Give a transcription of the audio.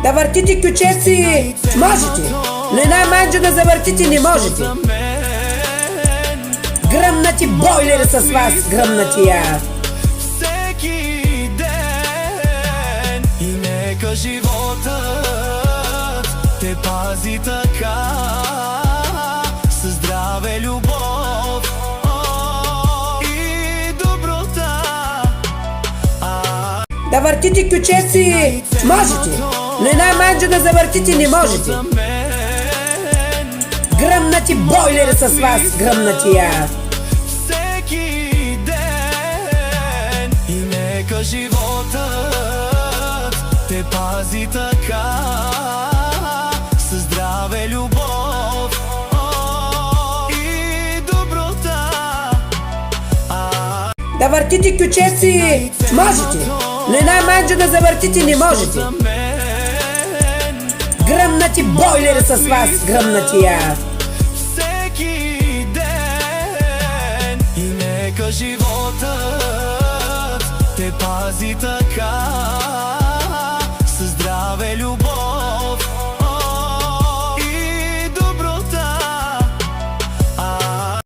Да въртите кючеци можете, но една манджа да завъртите не можете. Гръмнати бойлери с вас, гръмнати я. Всеки ден и нека животът те пази така, със здраве, любов и доброта. Да въртите кючеци можете, но една манджа да завъртите не можете. Гръмнати бойлери с вас, гръмнати я. Всеки ден и нека животът те пази така, със здраве, любов и доброта. Да въртите кючеци можете, но една манджа да завъртите не можете. Гръмнати бойлери с вас, гръмнати я. Всеки ден и нека животът те пази така,